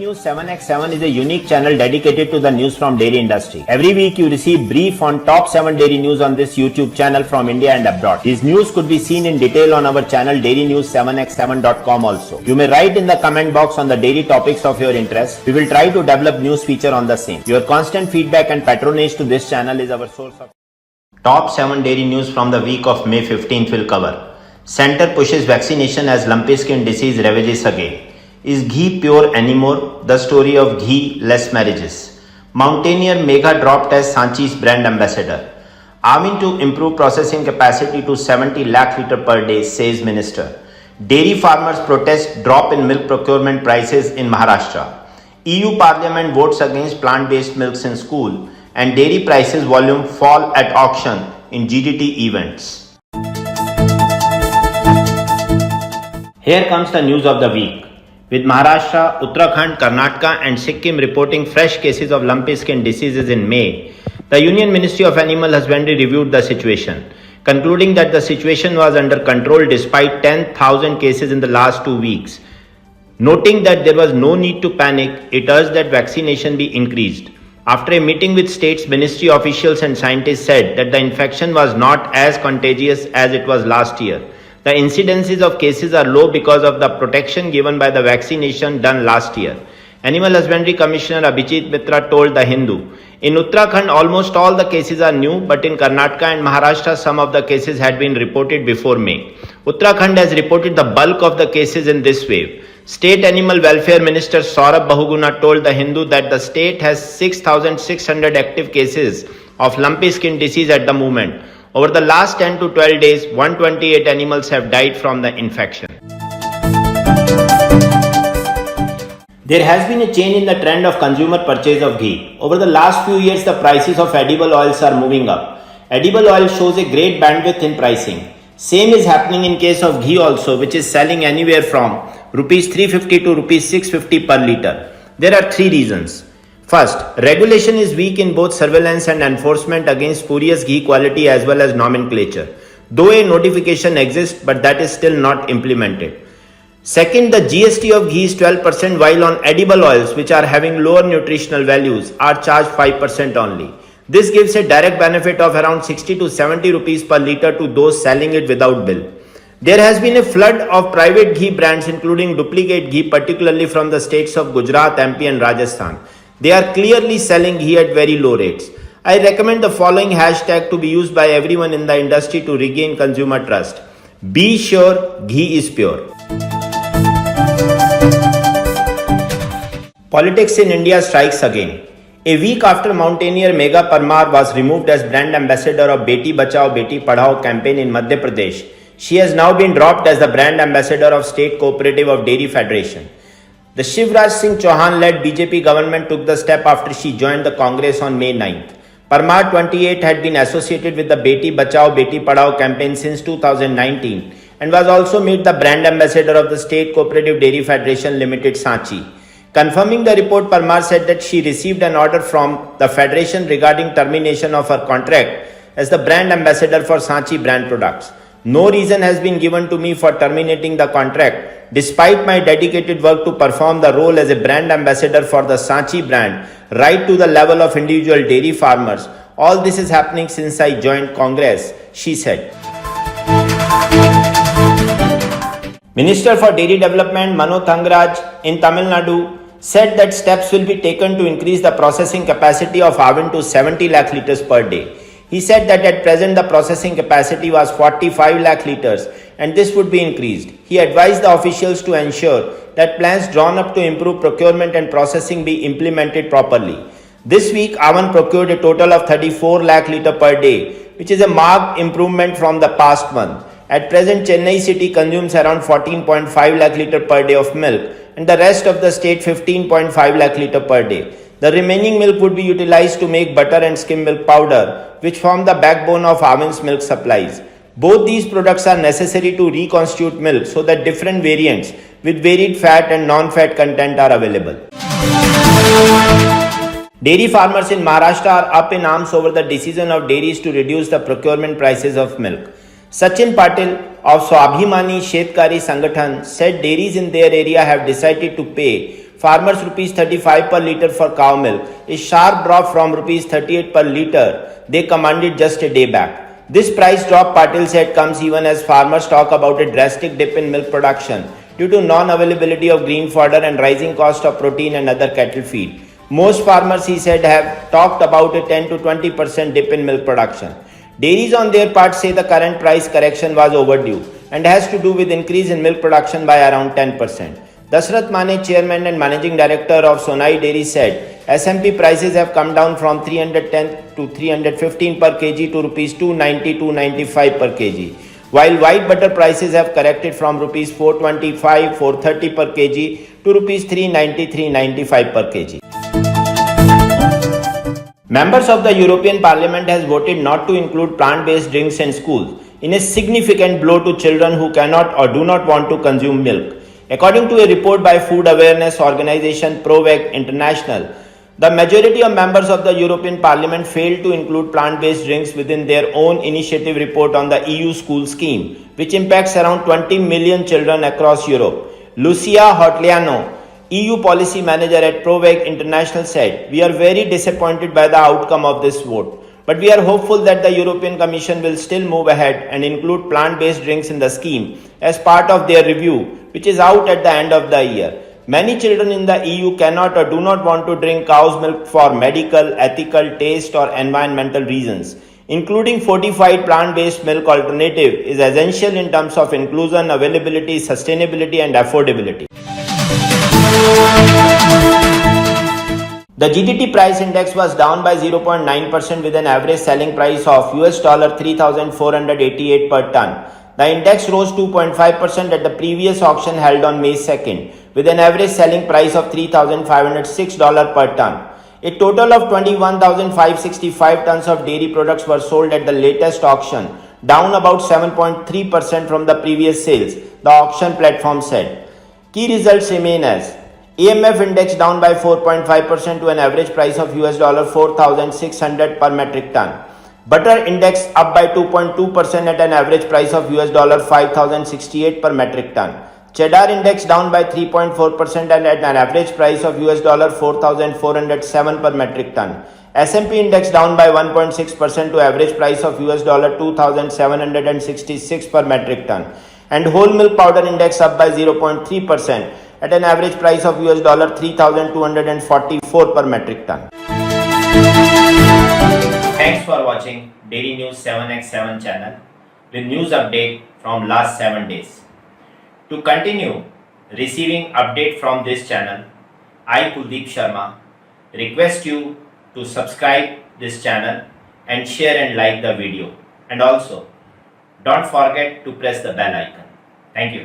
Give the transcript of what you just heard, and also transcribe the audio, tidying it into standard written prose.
News 7x7 is a unique channel dedicated to the news from dairy industry. Every week you receive brief on top 7 dairy news on this YouTube channel from India and abroad. These news could be seen in detail on our channel dairynews7x7.com also. You may write in the comment box on the dairy topics of your interest. We will try to develop news feature on the same. Your constant feedback and patronage to this channel is our source of top 7 dairy news from the week of May 15th will cover. Center pushes vaccination as lumpy skin disease ravages again. Is ghee pure anymore? The story of ghee, less marriages. Mountaineer Megha dropped as Sanchi's brand ambassador. Aavin to improve processing capacity to 70 lakh litre per day, says minister. Dairy farmers protest drop in milk procurement prices in Maharashtra. EU Parliament votes against plant-based milks in school, and dairy prices volume fall at auction in GDT events. Here comes the news of the week. With Maharashtra, Uttarakhand, Karnataka and Sikkim reporting fresh cases of lumpy skin diseases in May, the Union Ministry of Animal Husbandry reviewed the situation, concluding that the situation was under control despite 10,000 cases in the last 2 weeks. Noting that there was no need to panic, it urged that vaccination be increased. After a meeting with states, ministry officials and scientists said that the infection was not as contagious as it was last year. The incidences of cases are low because of the protection given by the vaccination done last year. Animal Husbandry Commissioner Abhijit Mitra told The Hindu, in Uttarakhand almost all the cases are new, but in Karnataka and Maharashtra some of the cases had been reported before May. Uttarakhand has reported the bulk of the cases in this wave. State Animal Welfare Minister Saurabh Bahuguna told The Hindu that the state has 6,600 active cases of lumpy skin disease at the moment. Over the last 10 to 12 days, 128 animals have died from the infection. There has been a change in the trend of consumer purchase of ghee. Over the last few years, the prices of edible oils are moving up. Edible oil shows a great bandwidth in pricing. Same is happening in case of ghee also, which is selling anywhere from Rs 350 to Rs 650 per litre. There are 3 reasons. First, regulation is weak in both surveillance and enforcement against spurious ghee quality as well as nomenclature. Though a notification exists, but that is still not implemented. Second, the GST of ghee is 12%, while on edible oils, which are having lower nutritional values, are charged 5% only. This gives a direct benefit of around 60 to 70 rupees per litre to those selling it without bill. There has been a flood of private ghee brands, including duplicate ghee, particularly from the states of Gujarat, MP and Rajasthan. They are clearly selling ghee at very low rates. I recommend the following hashtag to be used by everyone in the industry to regain consumer trust. Be sure ghee is pure. Politics in India strikes again. A week after Mountaineer Megha Parmar was removed as brand ambassador of Beti Bachao Beti Padhao campaign in Madhya Pradesh, she has now been dropped as the brand ambassador of State Cooperative of Dairy Federation. The Shivraj Singh Chauhan-led BJP government took the step after she joined the Congress on May 9th. Parmar, 28, had been associated with the Beti Bachao Beti Padhao campaign since 2019 and was also made the brand ambassador of the State Cooperative Dairy Federation Limited Sanchi. Confirming the report, Parmar said that she received an order from the Federation regarding termination of her contract as the brand ambassador for Sanchi brand products. No reason has been given to me for terminating the contract, despite my dedicated work to perform the role as a brand ambassador for the Sanchi brand, right to the level of individual dairy farmers. All this is happening since I joined Congress, she said. Minister for Dairy Development Mano Thangaraj in Tamil Nadu said that steps will be taken to increase the processing capacity of Aavin to 70 lakh litres per day. He said that at present the processing capacity was 45 lakh litres and this would be increased. He advised the officials to ensure that plans drawn up to improve procurement and processing be implemented properly. This week, Aavin procured a total of 34 lakh litre per day, which is a marked improvement from the past month. At present, Chennai city consumes around 14.5 lakh litre per day of milk and the rest of the state 15.5 lakh litre per day. The remaining milk would be utilized to make butter and skim milk powder, which form the backbone of Aavin's milk supplies. Both these products are necessary to reconstitute milk so that different variants with varied fat and non-fat content are available. Dairy farmers in Maharashtra are up in arms over the decision of dairies to reduce the procurement prices of milk. Sachin Patil of Swabhimani Shetkari Sangathan said dairies in their area have decided to pay farmers rupees 35 per litre for cow milk, a sharp drop from rupees 38 per litre they commanded just a day back. This price drop, Patil said, comes even as farmers talk about a drastic dip in milk production due to non-availability of green fodder and rising cost of protein and other cattle feed. Most farmers, he said, have talked about a 10 to 20% dip in milk production. Dairies on their part say the current price correction was overdue and has to do with increase in milk production by around 10%. Dasrath Mane, chairman and managing director of Sonai Dairy, said SMP prices have come down from 310 to 315 per kg to rupees 290 to 95 per kg, while white butter prices have corrected from rupees 425 430 per kg to rupees 390 395 per kg. Members of the European Parliament has voted not to include plant-based drinks in schools, in a significant blow to children who cannot or do not want to consume milk. According to a report by food awareness organization Provec International, the majority of members of the European Parliament failed to include plant-based drinks within their own initiative report on the EU school scheme, which impacts around 20 million children across Europe. Lucia Hotliano, EU policy manager at Provec International, said, "We are very disappointed by the outcome of this vote, but we are hopeful that the European Commission will still move ahead and include plant-based drinks in the scheme as part of their review, which is out at the end of the year. Many children in the EU cannot or do not want to drink cow's milk for medical, ethical, taste or environmental reasons. Including fortified plant-based milk alternative is essential in terms of inclusion, availability, sustainability and affordability." The GDT price index was down by 0.9% with an average selling price of $3,488 per ton. The index rose 2.5% at the previous auction held on May 2nd with an average selling price of $3,506 per ton. A total of 21,565 tons of dairy products were sold at the latest auction, down about 7.3% from the previous sales, the auction platform said. Key results remain as AMF index down by 4.5% to an average price of $4,600 per metric ton. Butter index up by 2.2% at an average price of $5,068 per metric ton. Cheddar index down by 3.4% and at an average price of $4,407 per metric ton. S&P index down by 1.6% to average price of $2,766 per metric ton. And whole milk powder index up by 0.3% at an average price of $3,244 per metric ton. Thanks for watching Dairy News 7x7 channel with news update from last 7 days. To continue receiving update from this channel, I Kuldeep Sharma request you to subscribe this channel and share and like the video, and also don't forget to press the bell icon. Thank you.